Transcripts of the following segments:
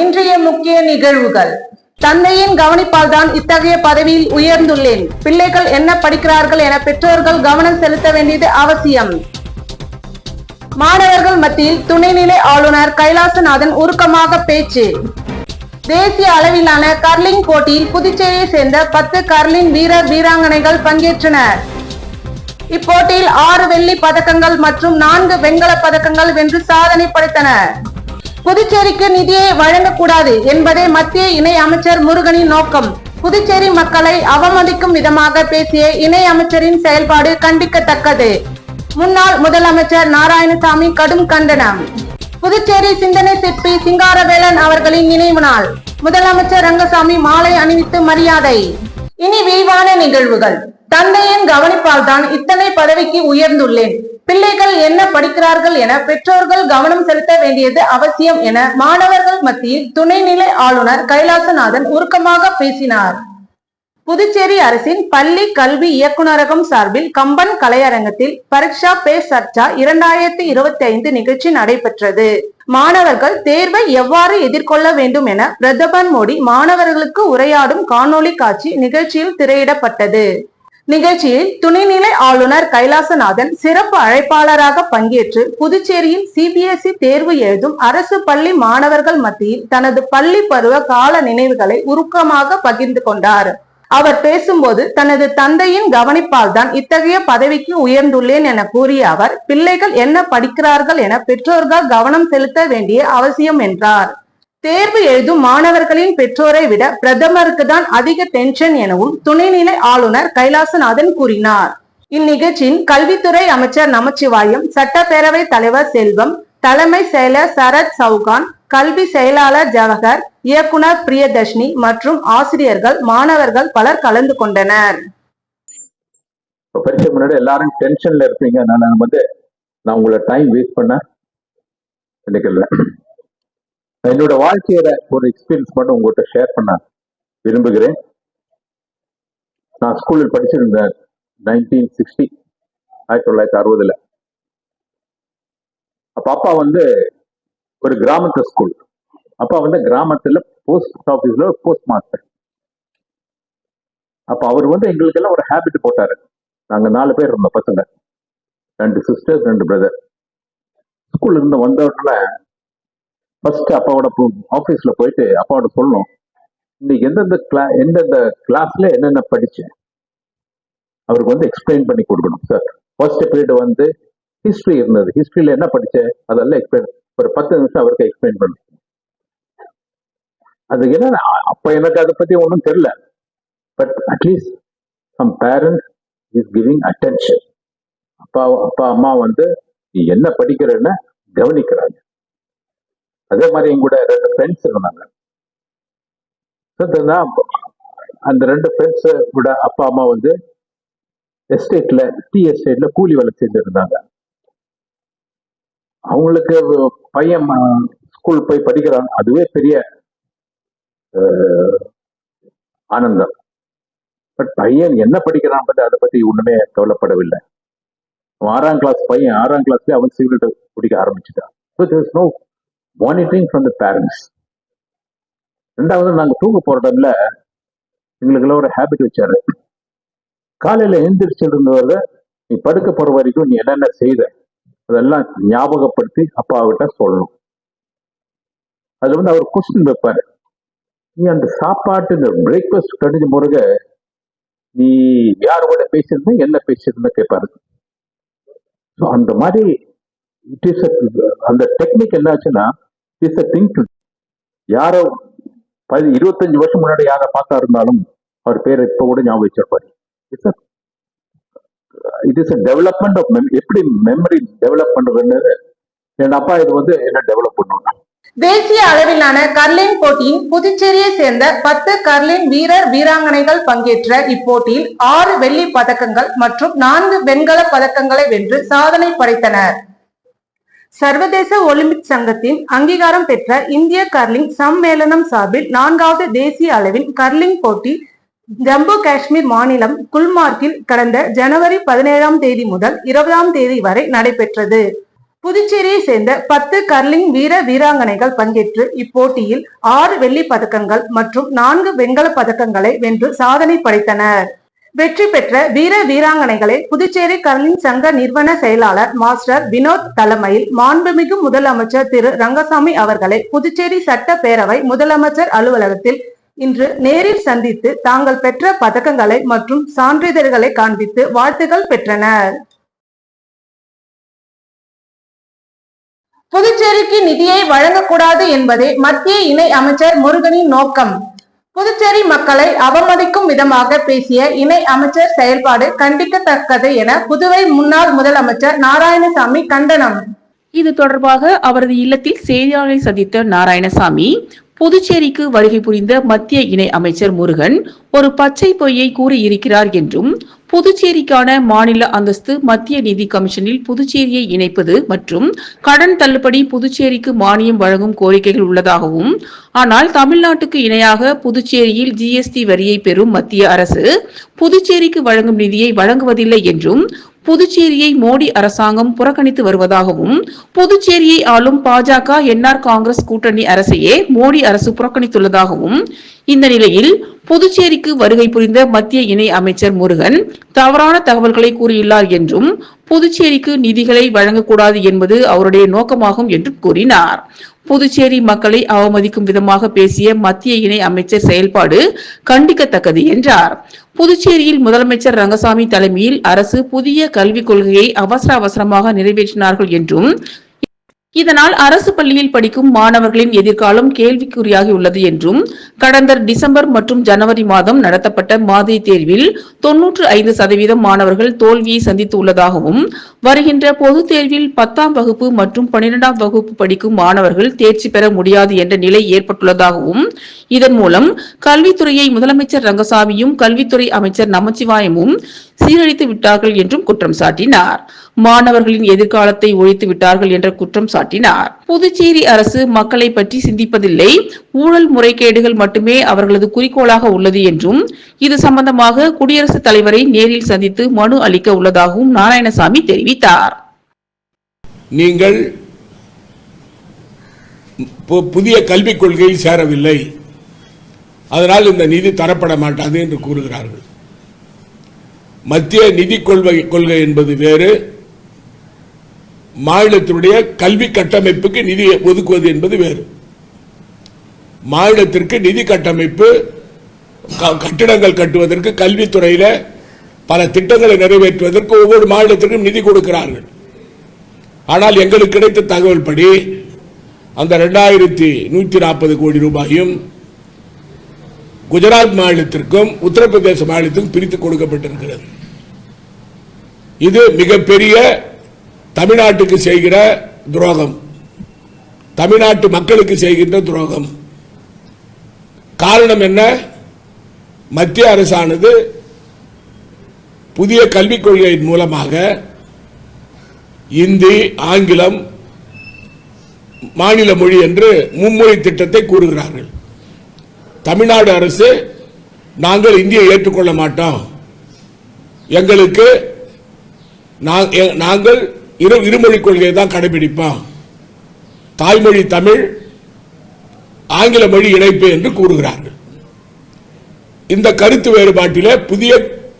இன்றைய முக்கிய நிகழ்வுகள். தந்தையின் கவனிப்பால் தான் இத்தகைய பதவியில் உயர்ந்துள்ளேன். பிள்ளைகள் என்ன படிக்கிறார்கள் என பெற்றோர்கள் கவனம் செலுத்த வேண்டியது அவசியம். மாணவர்கள் மத்தியில் துணைநிலை ஆளுநர் கைலாசநாதன் உருக்கமாக பேச்சு. தேசிய அளவிலான கர்லிங் போட்டியில் புதுச்சேரியை சேர்ந்த 10 கர்லிங் வீரர் வீராங்கனைகள் பங்கேற்றனர். இப்போட்டியில் 6 வெள்ளி பதக்கங்கள் மற்றும் 4 வெண்கல பதக்கங்கள் வென்று சாதனை படைத்தனர். புதுச்சேரிக்கு நிதியை வழங்கக்கூடாது என்பதே மத்திய இணை அமைச்சர் முருகனின் நோக்கம். புதுச்சேரி மக்களை அவமதிக்கும் விதமாக பேசிய இணை அமைச்சரின் செயல்பாடு கண்டிக்கத்தக்கது. முன்னாள் முதலமைச்சர் நாராயணசாமி கடும் கண்டனம். புதுச்சேரி சிந்தனை சிற்பி சிங்காரவேலன் அவர்களின் நினைவு நாள். முதலமைச்சர் ரங்கசாமி மாலை அணிவித்து மரியாதை. இனி விரிவான நிகழ்வுகள். தந்தையின் கவனிப்பால் தான் இத்தனை பதவிக்கு உயர்ந்துள்ளேன். பிள்ளைகள் என்ன படிக்கிறார்கள் என பெற்றோர்கள் கவனம் செலுத்த வேண்டியது அவசியம் என மாணவர்கள் மத்தியில் துணைநிலை ஆளுநர் கைலாசநாதன் உருக்கமாக பேசினார். புதுச்சேரி அரசின் பள்ளி கல்வி இயக்குநரகம் சார்பில் கம்பன் கலையரங்கத்தில் பரீட்சா பே சர்ச்சா 2025 நிகழ்ச்சி நடைபெற்றது. மாணவர்கள் தேர்வை எவ்வாறு எதிர்கொள்ள வேண்டும் என பிரதமர் மோடி மாணவர்களுக்கு உரையாடும் காணொலி காட்சி நிகழ்ச்சியில் திரையிடப்பட்டது. நிகழ்ச்சியில் துணைநிலை ஆளுநர் கைலாசநாதன் சிறப்பு அழைப்பாளராக பங்கேற்று புதுச்சேரியில் சிபிஎஸ்இ தேர்வு எழுதும் அரசு பள்ளி மாணவர்கள் மத்தியில் தனது பள்ளி பருவ கால நினைவுகளை உருக்கமாக பகிர்ந்து கொண்டார். அவர் பேசும்போது தனது தந்தையின் கவனிப்பால் தான் இத்தகைய பதவிக்கு உயர்ந்துள்ளேன் என கூறிய அவர், பிள்ளைகள் என்ன படிக்கிறார்கள் என பெற்றோர்கள் கவனம் செலுத்த வேண்டிய அவசியம் என்றார். தேர்வு எழுதும் மாணவர்களின் பெற்றோரை விட பிரதமருக்கு தான் அதிக டென்ஷன் எனவும் துணைநிலை ஆளுநர் கைலாசநாதன் கூறினார். இந்நிகழ்ச்சியின் கல்வித்துறை அமைச்சர் நமச்சிவாயம், சட்டப்பேரவை தலைவர் செல்வம், தலைமை செயலர் சரத் சவுகான், கல்வி செயலாளர் ஜவஹர், இயக்குனர் பிரியதர்ஷினி மற்றும் ஆசிரியர்கள், மாணவர்கள் பலர் கலந்து கொண்டனர். பரீட்சை முன்னாடி எல்லாரும் டென்ஷன்ல இருப்பீங்க. நான் உங்களை டைம் வேஸ்ட் பண்ண நினைக்கல. என்னோட வாழ்க்கையோட ஒரு எக்ஸ்பீரியன்ஸ் மட்டும் உங்கள்கிட்ட ஷேர் பண்ண விரும்புகிறேன். நான் ஸ்கூலில் படிச்சிருந்தேன் 1960. அப்பா ஒரு கிராமத்து ஸ்கூல். அப்பா கிராமத்துல போஸ்ட் ஆபீஸ்ல போஸ்ட் மாஸ்டர். அப்ப அவர் எங்களுக்கு எல்லாம் ஒரு ஹேபிட் போட்டாரு. நாங்க 4 பேர் இருந்தோம் பசங்க, 2 சிஸ்டர்ஸ் 2 பிரதர். ஸ்கூல்ல இருந்து வந்த உடனே ஃபர்ஸ்ட் அப்பாவோட ஆபீஸ்ல போயிட்டு அப்பாவோட சொல்லணும், இன்னைக்கு எந்தெந்த கிளாஸ்ல என்னென்ன படிச்சேன் அவருக்கு எக்ஸ்பிளைன் பண்ணி கொடுக்கணும். சார் ஃபர்ஸ்ட் பீரியட் ஹிஸ்டரி இருந்தது. ஹிஸ்டரியில என்ன படிச்சேன் அதெல்லாம் எக்ஸ்பிளைன், ஒரு 10 நிமிஷம் அவருக்கு எக்ஸ்பிளைன் பண்ண. அது என்ன, அப்ப எனக்கு அதை பத்தி ஒன்றும் தெரியல. But at least some parents is giving attention. அப்பா அம்மா நீ என்ன படிக்கிறன்னு கவனிக்கிறாங்க. அதே மாதிரி எங்கூட 2 ஃப்ரெண்ட்ஸ் இருந்தாங்க. அந்த 2 ஃப்ரெண்ட்ஸ் கூட அப்பா அம்மா எஸ்டேட்ல டீ எஸ்டேட்ல கூலி வேலை செஞ்சு இருந்தாங்க. அவங்களுக்கு பையன் ஸ்கூல் போய் படிக்கிறாங்க, அதுவே பெரிய ஆனந்தம். பட் பையன் என்ன படிக்கிறான் அதை பத்தி ஒண்ணுமே கவலைப்படவில்லை. 6ஆம் கிளாஸ் பையன் 6ஆம் கிளாஸ்ல அவன் சிகரெட் குடிக்க ஆரம்பிச்சுட்டான். No monitoring from the parents. 2வது, நாங்க தூங்க போற டைம்ல எங்களுக்கெல்லாம் ஒரு ஹேபிட் வச்சாரு. காலையில எழுந்திரிச்சிருந்தவரை நீ படுக்க போற வரைக்கும் நீ என்னென்ன செய்த அதெல்லாம் ஞாபகப்படுத்தி அப்பாவிட்ட சொல்லணும். அது அவர் கொஸ்டின் வைப்பாரு. நீ அந்த சாப்பாட்டு இந்த பிரேக்ஃபாஸ்ட் கடிஞ்ச முருக நீ யாரோட பேசியிருந்த என்ன பேசியிருந்த கேட்பாரு. அந்த மாதிரி இட் இஸ் அந்த டெக்னிக் என்னாச்சுன்னா இட்ஸ் a thing to யாரோ 25 வருஷம் முன்னாடி யாரை பார்த்தா இருந்தாலும் அவர் பேரை இப்ப கூட ஞாபகம் வச்சிருப்பாரு. இட் இஸ் டெவலப்மெண்ட் ஆஃப் எப்படி மெமரி டெவலப் பண்றதுன்னு என் அப்பா இது என்ன டெவலப் பண்ணுவாங்க. தேசிய அளவிலான கர்லிங் போட்டியின் புதுச்சேரியை சேர்ந்த 10 கர்லிங் வீரர் வீராங்கனைகள் பங்கேற்ற இப்போட்டியில் 6 வெள்ளி பதக்கங்கள் மற்றும் 4 வெண்கல பதக்கங்களை வென்று சாதனை படைத்தனர். சர்வதேச ஒலிம்பிக் சங்கத்தின் அங்கீகாரம் பெற்ற இந்திய கர்லிங் சம்மேளனம் சார்பில் 4வது தேசிய அளவில் கர்லிங் போட்டி ஜம்மு காஷ்மீர் மாநிலம் குல்மார்க்கில் கடந்த ஜனவரி 17ஆம் தேதி முதல் 20ஆம் தேதி வரை நடைபெற்றது. புதுச்சேரியை சேர்ந்த 10 கர்லிங் வீர வீராங்கனைகள் பங்கேற்று இப்போட்டியில் 6 வெள்ளி பதக்கங்கள் மற்றும் 4 வெண்கல பதக்கங்களை வென்று சாதனை படைத்தனர். வெற்றி பெற்ற வீர வீராங்கனைகளை புதுச்சேரி கர்லிங் சங்க நிறுவன செயலாளர் மாஸ்டர் வினோத் தலைமையில் மாண்புமிகு முதலமைச்சர் திரு ரங்கசாமி அவர்களை புதுச்சேரி சட்டப்பேரவை முதலமைச்சர் அலுவலகத்தில் இன்று நேரில் சந்தித்து தாங்கள் பெற்ற பதக்கங்களை மற்றும் சான்றிதழ்களை காண்பித்து வாழ்த்துக்கள் பெற்றனர். புதுச்சேரிக்கு நிதியை வழங்கக்கூடாது என்பதே மத்திய இணை அமைச்சர் முருகனின் நோக்கம். புதுச்சேரி மக்களை அவமதிக்கும் விதமாக பேசிய இணை அமைச்சர் செயல்பாடு கண்டிக்கத்தக்கது என புதுவை முன்னாள் முதலமைச்சர் நாராயணசாமி கண்டனம். இது தொடர்பாக அவரது இல்லத்தில் செய்தியாளர்களை சந்தித்த நாராயணசாமி, புதுச்சேரிக்கு வருகை புரிந்த மத்திய இணை அமைச்சர் முருகன் ஒரு பச்சை பொய்யை கூறியிருக்கிறார் என்றும், புதுச்சேரிக்கான மாநில அந்தஸ்து மத்திய நிதி கமிஷனில் புதுச்சேரியை இணைப்பது மற்றும் கடன் தள்ளுபடி புதுச்சேரிக்கு மானியம் வழங்கும் கோரிக்கைகள் உள்ளதாகவும், ஆனால் தமிழ்நாட்டுக்கு இணையாக புதுச்சேரியில் ஜிஎஸ்டி வரியை பெறும் மத்திய அரசு புதுச்சேரிக்கு வழங்கும் நிதியை வழங்குவதில்லை என்றும், புதுச்சேரியை மோடி அரசாங்கம் புறக்கணித்து வருவதாகவும், புதுச்சேரியை ஆளும் பாஜக என்ஆர் காங்கிரஸ் கூட்டணி அரசையே மோடி அரசு புறக்கணித்துள்ளதாகவும், இந்த நிலையில் புதுச்சேரிக்கு வருகை புரிந்த மத்திய இணை அமைச்சர் முருகன் தவறான தகவல்களை கூறியுள்ளார் என்றும், புதுச்சேரிக்கு நிதிகளை வழங்கக்கூடாது என்பது அவருடைய நோக்கமாகும் என்று கூறினார். புதுச்சேரி மக்களை அவமதிக்கும் விதமாக பேசிய மத்திய இணை அமைச்சர் செயல்பாடு கண்டிக்கத்தக்கது என்றார். புதுச்சேரியில் முதலமைச்சர் ரங்கசாமி தலைமையில் அரசு புதிய கல்விக் கொள்கையை அவசரமாக நிறைவேற்றினார்கள் என்றும், இதனால் அரசு பள்ளியில் படிக்கும் மாணவர்களின் எதிர்காலம் கேள்விக்குறியாகி உள்ளது என்றும், கடந்த டிசம்பர் மற்றும் ஜனவரி மாதம் நடத்தப்பட்ட மாதிரி தேர்வில் 95% மாணவர்கள் தோல்வியை சந்தித்து உள்ளதாகவும், வருகின்ற பொதுத் தேர்வில் 10ஆம் வகுப்பு மற்றும் 12ஆம் வகுப்பு படிக்கும் மாணவர்கள் தேர்ச்சி பெற முடியாது என்ற நிலை ஏற்பட்டுள்ளதாகவும், இதன் மூலம் கல்வித்துறையை முதலமைச்சர் ரங்கசாமியும் கல்வித்துறை அமைச்சர் நமச்சிவாயமும் சீரழித்து விட்டார்கள் என்றும் குற்றம் சாட்டினார். மாணவர்களின் எதிர்காலத்தை ஒழித்து விட்டார்கள் என்ற குற்றம் சாட்டினார். புதுச்சேரி அரசு மக்களை பற்றி சிந்திப்பதில்லை, ஊழல் முறைகேடுகள் மட்டுமே அவர்களது குறிக்கோளாக உள்ளது என்றும், இது சம்பந்தமாக குடியரசுத் தலைவரை நேரில் சந்தித்து மனு அளிக்க உள்ளதாகவும் நாராயணசாமி தெரிவித்தார். நீங்கள் புதிய கல்விக் கொள்கையில் சேரவில்லை, அதனால் இந்த நிதி தரப்பட மாட்டாது என்று கூறுகிறார்கள். மத்திய நிதி கொள்கை என்பது வேறு, மாநிலத்தினுடைய கல்வி கட்டமைப்புக்கு நிதி ஒதுக்குவது என்பது வேறு. மாநிலத்திற்கு நிதி கட்டமைப்பு, கட்டிடங்கள் கட்டுவதற்கு, கல்வித்துறையில பல திட்டங்களை நிறைவேற்றுவதற்கு ஒவ்வொரு மாநிலத்திற்கும் நிதி கொடுக்கிறார்கள். ஆனால் எங்களுக்கு கிடைத்த தகவல் படி அந்த 2140 கோடி ரூபாயும் குஜராத் மாநிலத்திற்கும் உத்தரப்பிரதேச மாநிலத்திற்கும் பிரித்து கொடுக்கப்பட்டிருக்கிறது. இது மிகப்பெரிய தமிழ்நாட்டுக்கு செய்கிற துரோகம், தமிழ்நாட்டு மக்களுக்கு செய்கின்ற துரோகம். காரணம் என்ன? மத்திய அரசானது புதிய கல்விக் கொள்கையின் மூலமாக இந்தி, ஆங்கிலம் மாநில மொழி என்று மும்மொழி திட்டத்தை கூறுகிறார்கள். தமிழ்நாடு அரசு நாங்கள் இந்தியை ஏற்றுக்கொள்ள மாட்டோம், எங்களுக்கு நாங்கள் இருமொழி கொள்கையை தான் கடைபிடிப்போம், தாய்மொழி தமிழ், ஆங்கில மொழி இணைப்பு என்று கூறுகிறார்கள். இந்த கருத்து வேறுபாட்டிலே புதிய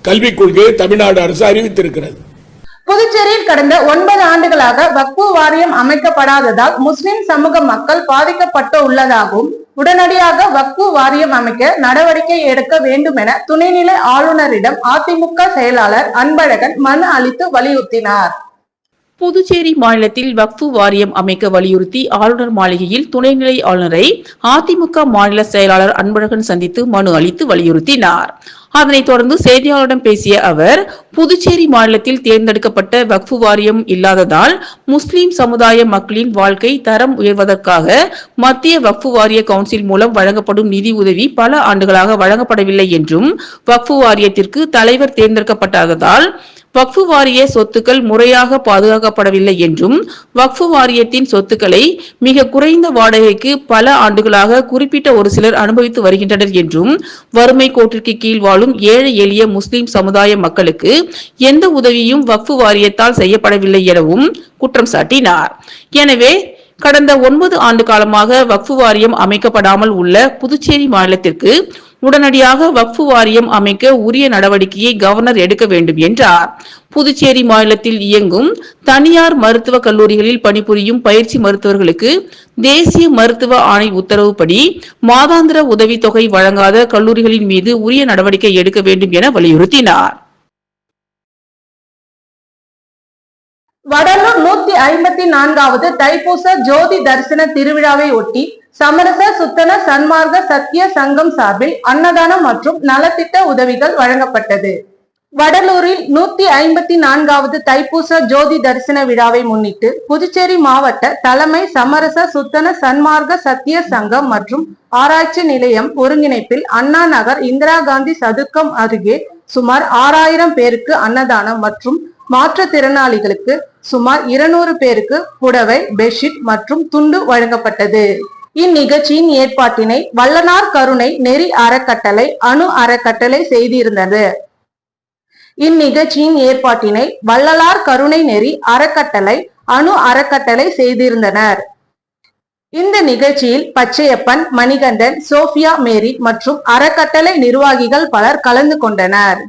கல்விக் கொள்கையை தமிழ்நாடு அரசு அறிவித்திருக்கிறது. புதுச்சேரியில் கடந்த 9 ஆண்டுகளாக வக்ஃபு வாரியம் அமைக்கப்படாததால் முஸ்லிம் சமூக மக்கள் பாதிக்கப்பட்டு உள்ளதாகவும், உடனடியாக வக்ஃபு வாரியம் அமைக்க நடவடிக்கை எடுக்க வேண்டும் என துணைநிலை ஆளுநரிடம் அதிமுக செயலாளர் அன்பழகன் மனு அளித்து வலியுறுத்தினார். புதுச்சேரி மாநிலத்தில் வக்ஃபு வாரியம் அமைக்க வலியுறுத்தி ஆளுநர் மாளிகையில் துணைநிலை ஆளுநரை அதிமுக மாநில செயலாளர் அன்பழகன் சந்தித்து மனு அளித்து வலியுறுத்தினார். அதனைத் தொடர்ந்து செய்தியாளர்களிடம் பேசிய அவர், புதுச்சேரி மாநிலத்தில் தேர்ந்தெடுக்கப்பட்ட வக்ஃபு வாரியம் இல்லாததால் முஸ்லிம் சமுதாய மக்களின் வாழ்க்கை தரம் உயர்வதற்காக மத்திய வக்ஃபு வாரிய கவுன்சில் மூலம் வழங்கப்படும் நிதி உதவி பல ஆண்டுகளாக வழங்கப்படவில்லை என்றும், வக்ஃபு வாரியத்திற்கு தலைவர் தேர்ந்தெடுக்கப்பட்டதால் வக்ஃபு வாரிய சொத்துக்கள் முறையாக பாதுகாக்கப்படவில்லை என்றும் வக்ஃபு வாரியத்தின் சொத்துக்களை மிக குறைந்த வாடகைக்கு பல ஆண்டுகளாக குறிப்பிட்ட ஒரு சிலர் அனுபவித்து வருகின்றனர் என்றும் வறுமை கோட்டிற்கு கீழ் வாழும் ஏழை எளிய முஸ்லிம் சமுதாய மக்களுக்கு எந்த உதவியும் வக்ஃபு வாரியத்தால் செய்யப்படவில்லை எனவும் குற்றம் சாட்டினார். எனவே கடந்த 9 ஆண்டு காலமாக வக்ஃபு வாரியம் அமைக்கப்படாமல் உள்ள புதுச்சேரி மாநிலத்திற்கு உடனடியாக வக்ஃபு வாரியம் அமைக்க உரிய நடவடிக்கையை கவர்னர் எடுக்க வேண்டும் என்றார். புதுச்சேரி மாநிலத்தில் இயங்கும் தனியார் மருத்துவக் கல்லூரிகளில் பணிபுரியும் பயிற்சி மருத்துவர்களுக்கு தேசிய மருத்துவ ஆணை உத்தரவுப்படி மாதாந்திர உதவித்தொகை வழங்காத கல்லூரிகளின் மீது உரிய நடவடிக்கை எடுக்க வேண்டும் என வலியுறுத்தினார். வடலூர் 154வது தைப்பூச ஜோதி தரிசன திருவிழாவை ஒட்டி சமரச சுத்தன சன்மார்க்க சத்திய சங்கம் சார்பில் அன்னதானம் மற்றும் நலத்திட்ட உதவிகள் வழங்கப்பட்டது. வடலூரில் 154வது தைப்பூச ஜோதி தரிசன விழாவை முன்னிட்டு புதுச்சேரி மாவட்ட தலைமை சமரச சுத்தன சன்மார்க்க சத்திய சங்கம் மற்றும் ஆராய்ச்சி நிலையம் ஒருங்கிணைப்பில் அண்ணா நகர் இந்திரா காந்தி சதுக்கம் அருகே சுமார் 6000 பேருக்கு அன்னதானம் மற்றும் மாற்றுத்திறனாளிகளுக்கு சுமார் 200 பேருக்கு புடவை, பெட்ஷீட் மற்றும் துண்டு வழங்கப்பட்டது. இந்நிகழ்ச்சியின் ஏற்பாட்டினை வள்ளலார் கருணை நெறி அறக்கட்டளை அணு அறக்கட்டளை செய்திருந்தது. இந்நிகழ்ச்சியின் ஏற்பாட்டினை வள்ளலார் கருணை நெறி அறக்கட்டளை அணு அறக்கட்டளை செய்திருந்தனர். இந்த நிகழ்ச்சியில் பச்சையப்பன், மணிகண்டன், சோபியா மேரி மற்றும் அறக்கட்டளை நிர்வாகிகள் பலர் கலந்து கொண்டனர்.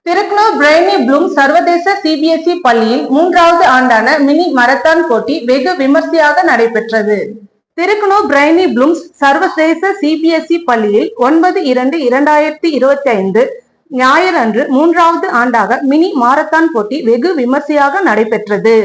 திருக்குனூர் பிரைனி ப்ளூம் சர்வதேச சிபிஎஸ்இ பள்ளியில் 3வது ஆண்டான மினி மரத்தான் போட்டி வெகு விமர்சையாக நடைபெற்றது. திருக்குனூர் பிரைனி ப்ளூம்ஸ் சர்வதேச சிபிஎஸ்இ பள்ளியில் 9/2/2025 ஞாயிறன்று 3வது ஆண்டாக மினி மாரத்தான் போட்டி வெகு விமர்சையாக நடைபெற்றது.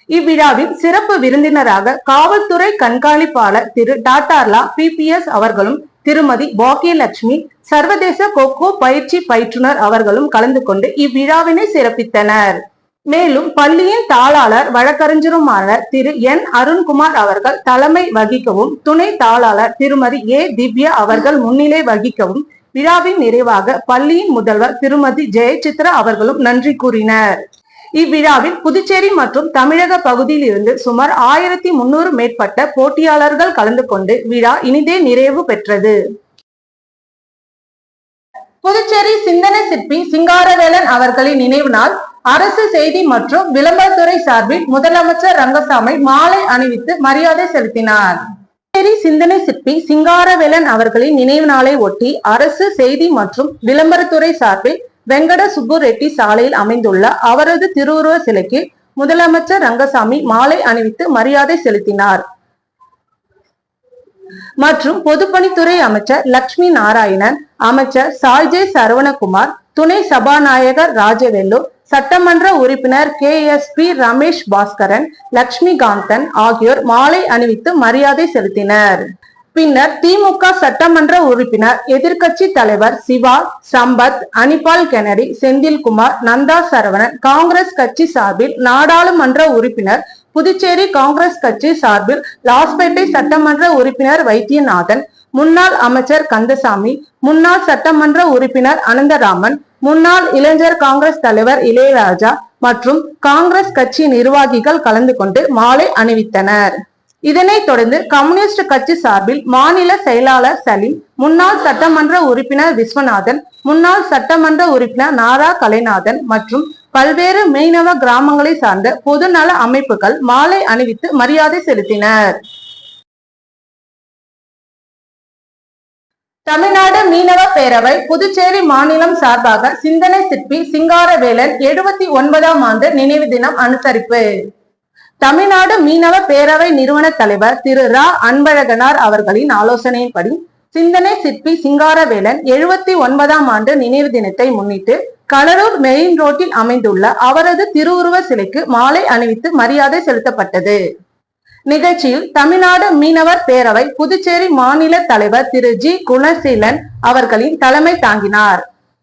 இவ்விழாவில் சிறப்பு விருந்தினராக காவல்துறை கண்காணிப்பாளர் திரு டாட்டார்லா பிபிஎஸ் அவர்களும் திருமதி பாக்கியலட்சுமி சர்வதேச கோகோ பயிற்சி பயிற்றுனர் அவர்களும் கலந்து கொண்டு இவ்விழாவினை சிறப்பித்தனர். மேலும் பள்ளியின் தாளாளர் வழக்கறிஞருமான திரு என் அருண்குமார் அவர்கள் தலைமை வகிக்கவும், துணை தாளாளர் திருமதி ஏ திவ்யா அவர்கள் முன்னிலை வகிக்கவும், விழாவின் நிறைவாக பள்ளியின் முதல்வர் திருமதி ஜெயசித்ரா அவர்களும் நன்றி கூறினர். இவ்விழாவில் புதுச்சேரி மற்றும் தமிழக பகுதியில் இருந்து சுமார் 1300 மேற்பட்ட போட்டியாளர்கள் கலந்து கொண்டு விழா இனிதே நிறைவு பெற்றது. புதுச்சேரி சிந்தனை சிற்பி சிங்காரவேலன் அவர்களின் நினைவு நாள் அரசு செய்தி மற்றும் விளம்பரத்துறை சார்பில் முதலமைச்சர் ரங்கசாமி மாலை அணிவித்து மரியாதை செலுத்தினார். புதுச்சேரி சிந்தனை சிற்பி சிங்காரவேலன் அவர்களின் நினைவு நாளை ஒட்டி அரசு செய்தி மற்றும் விளம்பரத்துறை சார்பில் வெங்கட சுப்பு ரெட்டி சாலையில் அமைந்துள்ள அவரது திருவுருவ சிலைக்கு முதலமைச்சர் ரங்கசாமி மாலை அணிவித்து மரியாதை செலுத்தினார். மற்றும் பொதுப்பணித்துறை அமைச்சர் லட்சுமி நாராயணன், அமைச்சர் சாய்ஜே சரவணகுமார், துணை சபாநாயகர் ராஜவேலு, சட்டமன்ற உறுப்பினர் KSP ரமேஷ் பாஸ்கரன், லட்சுமி காந்தன் ஆகியோர் மாலை அணிவித்து மரியாதை செலுத்தினர். பின்னர் திமுக சட்டமன்ற உறுப்பினர், எதிர்கட்சி தலைவர் சிவா, சம்பத், அனிபால் கெனடி, செந்தில்குமார், நந்தா சரவணன், காங்கிரஸ் கட்சி சார்பில் நாடாளுமன்ற உறுப்பினர், புதுச்சேரி காங்கிரஸ் கட்சி சார்பில் லாஸ்பேட்டை சட்டமன்ற உறுப்பினர் வைத்தியநாதன், முன்னாள் அமைச்சர் கந்தசாமி, முன்னாள் சட்டமன்ற உறுப்பினர் அனந்தராமன், முன்னாள் இளைஞர் காங்கிரஸ் தலைவர் இளையராஜா மற்றும் காங்கிரஸ் கட்சி நிர்வாகிகள் கலந்து கொண்டு மாலை அணிவித்தனர். இதனைத் தொடர்ந்து கம்யூனிஸ்ட் கட்சி சார்பில் மாநில செயலாளர் சலீம், முன்னாள் சட்டமன்ற உறுப்பினர் விஸ்வநாதன், முன்னாள் சட்டமன்ற உறுப்பினர் நாரா கலைநாதன் மற்றும் பல்வேறு மீனவ கிராமங்களை சார்ந்த பொதுநல அமைப்புகள் மாலை அணிவித்து மரியாதை செலுத்தினர். தமிழ்நாடு மீனவ பேரவை புதுச்சேரி மாநிலம் சார்பாக சிந்தனை சிற்பி சிங்காரவேலன் 79ஆம் ஆண்டு நினைவு தினம் அனுசரிப்பு. தமிழ்நாடு மீனவ பேரவை நிறுவன தலைவர் திரு ரா அன்பழகனார் அவர்களின் ஆலோசனையின்படி சிந்தனை சிற்பி சிங்காரவேலன் 79ஆம் ஆண்டு நினைவு தினத்தை முன்னிட்டு கடலூர் மெயின் ரோட்டில் அமைந்துள்ள அவரது திருவுருவ சிலைக்கு மாலை அணிவித்து மரியாதை செலுத்தப்பட்டது. நிகழ்ச்சியில் தமிழ்நாடு மீனவர் பேரவை புதுச்சேரி மாநில தலைவர் திரு ஜி குணசீலன் அவர்களின் தலைமை தாங்கினார்.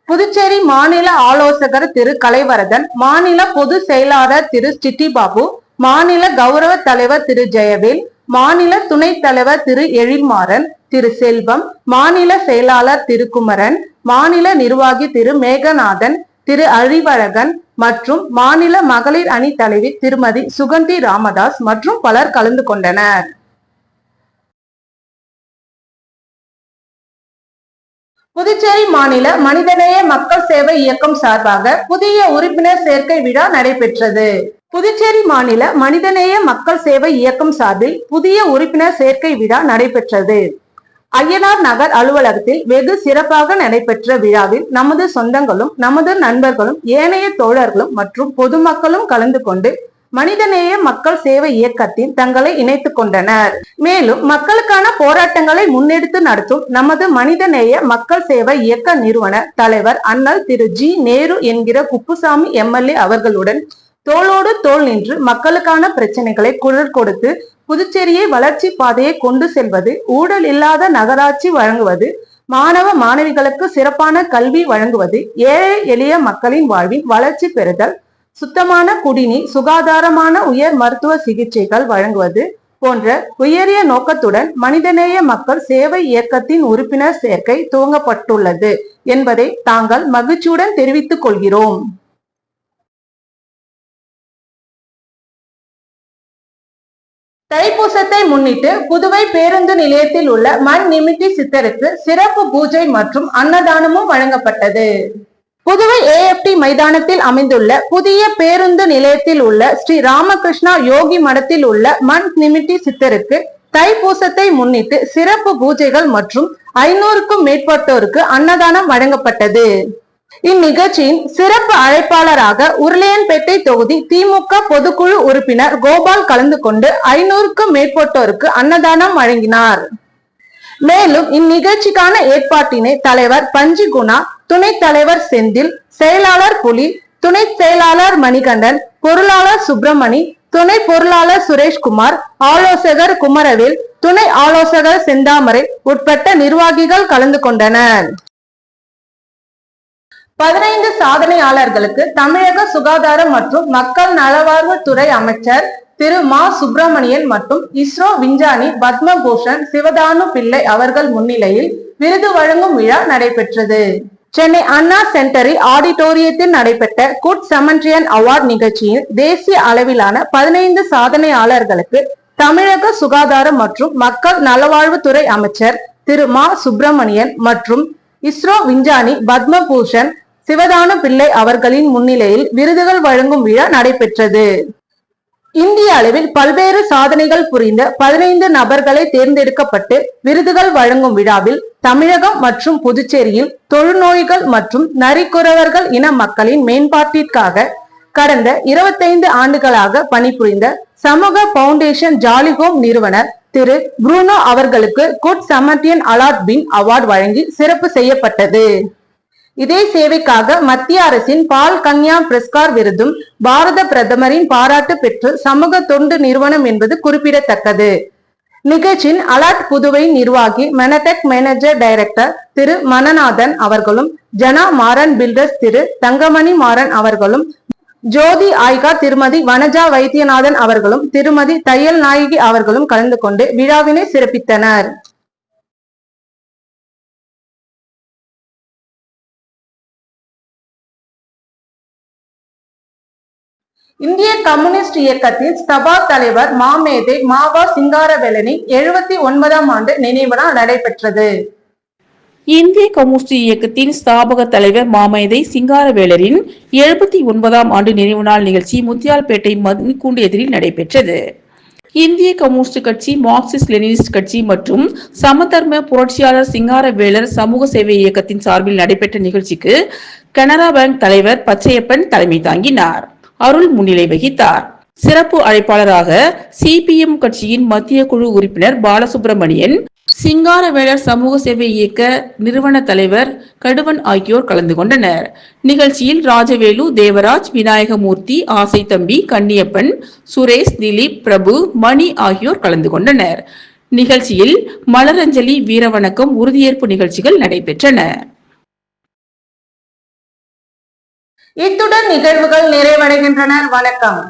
புதுச்சேரி மாநில ஆலோசகர் திரு கலைவரதன், மாநில பொது செயலாளர் திரு சிட்டிபாபு, மாநில கௌரவ தலைவர் திரு ஜெயவேல், மாநில துணைத் தலைவர் திரு எழில்மாறன், திரு செல்வம், மாநில செயலாளர் திரு குமரன், மாநில நிர்வாகி திரு மேகநாதன், திரு அறிவழகன் மற்றும் மாநில மகளிர் அணி தலைவி திருமதி சுகந்தி ராமதாஸ் மற்றும் பலர் கலந்து கொண்டனர். புதுச்சேரி மாநில மனிதநேய மக்கள் சேவை இயக்கம் சார்பாக புதிய உறுப்பினர் சேர்க்கை விழா நடைபெற்றது. புதுச்சேரி மாநில மனிதநேய மக்கள் சேவை இயக்கம் சார்பில் புதிய உறுப்பினர் சேர்க்கை விழா நடைபெற்றது. அய்யனார் நகர் அலுவலகத்தில் வெகு சிறப்பாக நடைபெற்ற விழாவில் நமது சொந்தங்களும் நமது நண்பர்களும் ஏனைய தோழர்களும் மற்றும் பொதுமக்களும் கலந்து கொண்டு மனிதநேய மக்கள் சேவை இயக்கத்தில் தங்களை இணைத்துக் கொண்டனர். மேலும் மக்களுக்கான போராட்டங்களை முன்னெடுத்து நடத்தும் நமது மனிதநேய மக்கள் சேவை இயக்க நிறுவனர் தலைவர் அண்ணல் திரு ஜி நேரு என்கிற குப்புசாமி எம்எல்ஏ அவர்களுடன் தோளோடு தோள் நின்று மக்களுக்கான பிரச்சனைகளை குரல் கொடுத்து புதுச்சேரியை வளர்ச்சி பாதையை கொண்டு செல்வது, ஊழல் இல்லாத நகராட்சி வழங்குவது, மாணவ மாணவிகளுக்கு சிறப்பான கல்வி வழங்குவது, ஏழை எளிய மக்களின் வாழ்வின் வளர்ச்சி பெறுதல், சுத்தமான குடிநீர், சுகாதாரமான உயர் மருத்துவ சிகிச்சைகள் வழங்குவது போன்ற உயரிய நோக்கத்துடன் மனிதநேய மக்கள் சேவை இயக்கத்தின் உறுப்பினர் சேர்க்கை துவங்கப்பட்டுள்ளது என்பதை தாங்கள் மகிழ்ச்சியுடன் தெரிவித்துக் கொள்கிறோம். தைப்பூசத்தை முன்னிட்டு புதுவை பேருந்து நிலையத்தில் உள்ள மண் நிமித்தி சித்தருக்கு சிறப்பு பூஜை மற்றும் அன்னதானமும் வழங்கப்பட்டது. புதுவை AFT மைதானத்தில் அமைந்துள்ள புதிய பேருந்து நிலையத்தில் உள்ள ஸ்ரீ ராமகிருஷ்ணா யோகி மடத்தில் உள்ள மண் நிமித்தி சித்தருக்கு தைப்பூசத்தை முன்னிட்டு சிறப்பு பூஜைகள் மற்றும் 500க்கும் மேற்பட்டோருக்கு அன்னதானம் வழங்கப்பட்டது. இந்நிகழ்ச்சியின் சிறப்பு அழைப்பாளராக உருளையன்பேட்டை தொகுதி திமுக பொதுக்குழு உறுப்பினர் கோபால் கலந்து கொண்டு 500க்கும் மேற்பட்டோருக்கு அன்னதானம் வழங்கினார். மேலும் இந்நிகழ்ச்சிக்கான ஏற்பாட்டினை தலைவர் பஞ்சிகுணா, துணைத் தலைவர் செந்தில், செயலாளர் புலி, துணை செயலாளர் மணிகண்டன், பொருளாளர் சுப்பிரமணி, துணை பொருளாளர் சுரேஷ்குமார், ஆலோசகர் குமரவேல், துணை ஆலோசகர் செந்தாமரை உட்பட்ட நிர்வாகிகள் கலந்து கொண்டனர். 15 சாதனையாளர்களுக்கு தமிழக சுகாதாரம் மற்றும் மக்கள் நலவாழ்வுத்துறை அமைச்சர் திரு மா சுப்பிரமணியன் மற்றும் இஸ்ரோ விஞ்ஞானி பத்மபூஷன் சிவதானு பிள்ளை அவர்கள் முன்னிலையில் விருது வழங்கும் விழா நடைபெற்றது. சென்னை அண்ணா சென்டரில் ஆடிட்டோரியத்தில் நடைபெற்ற குட் சமன்ட்ரியன் அவார்ட் நிகழ்ச்சியில் தேசிய அளவிலான 15 சாதனையாளர்களுக்கு தமிழக சுகாதாரம் மற்றும் மக்கள் நலவாழ்வுத்துறை அமைச்சர் திரு மா சுப்பிரமணியன் மற்றும் இஸ்ரோ விஞ்ஞானி பத்மபூஷன் சிவதானு பிள்ளை அவர்களின் முன்னிலையில் விருதுகள் வழங்கும் விழா நடைபெற்றது. இந்திய அளவில் பல்வேறு சாதனைகள் புரிந்த 15 நபர்களை தேர்ந்தெடுக்கப்பட்டு விருதுகள் வழங்கும் விழாவில் தமிழகம் மற்றும் புதுச்சேரியில் தொழுநோய்கள் மற்றும் நரிக்குறவர்கள் இன மக்களின் மேம்பாட்டிற்காக கடந்த 25 ஆண்டுகளாக பணிபுரிந்த சமூக பவுண்டேஷன் ஜாலிஹோம் நிறுவனர் திரு புரூனோ அவர்களுக்கு குட் சமன்ட்ரியன் அவார்ட் வழங்கி சிறப்பு செய்யப்பட்டது. இதே சேவைக்காக மத்திய அரசின் பால் கன்யா புரஸ்கார் விருதும் பாரத பிரதமரின் பாராட்டு பெற்று சமூக தொண்டு நிறுவனம் என்பது குறிப்பிடத்தக்கது. நிகழ்ச்சியின் அலாட் புதுவை நிர்வாகி மெனடெக் மேனேஜர் டைரக்டர் திரு மனநாதன் அவர்களும், ஜனா மாறன் பில்டர்ஸ் திரு தங்கமணி மாறன் அவர்களும், ஜோதி ஆய்கா திருமதி வனஜா வைத்தியநாதன் அவர்களும், திருமதி தையல் நாயகி அவர்களும் கலந்து கொண்டு விழாவினை சிறப்பித்தனர். இந்திய கம்யூனிஸ்ட் இயக்கத்தின் சபா தலைவர் மாமேதை மாவா சிங்காரவேலனின் 79ஆம் ஆண்டு நினைவு நாள் நடைபெற்றது. இந்திய கம்யூனிஸ்ட் இயக்கத்தின் ஸ்தாபக தலைவர் மாமேதை சிங்காரவேலரின் 79ஆம் ஆண்டு நினைவு நாள் நிகழ்ச்சி முத்தியால்பேட்டை மதுக்கூண்டு எதிரில் நடைபெற்றது. இந்திய கம்யூனிஸ்ட் கட்சி, மார்க்சிஸ்ட் லெனினிஸ்ட் கட்சி மற்றும் சமதர்ம புரட்சியாளர் சிங்காரவேலர் சமூக சேவை இயக்கத்தின் சார்பில் நடைபெற்ற நிகழ்ச்சிக்கு கனரா பேங்க் தலைவர் பச்சையப்பன் தலைமை தாங்கினார். அருள் முன்னிலை வகித்தார். சிறப்பு அழைப்பாளராக CPM கட்சியின் மத்திய குழு உறுப்பினர் பாலசுப்ரமணியன், சிங்காரவேலர் சமூக சேவை இயக்க நிறுவன தலைவர் கடுவன் ஆகியோர் கலந்து கொண்டனர். நிகழ்ச்சியில் ராஜவேலு, தேவராஜ், விநாயகமூர்த்தி, ஆசை தம்பி, கன்னியப்பன், சுரேஷ், திலீப், பிரபு, மணி ஆகியோர் கலந்து கொண்டனர். நிகழ்ச்சியில் மலரஞ்சலி, வீரவணக்கம், உறுதியேற்பு நிகழ்ச்சிகள் நடைபெற்றன. இத்துடன் நிகழ்வுகள் நிறைவடைகின்றன. வணக்கம்.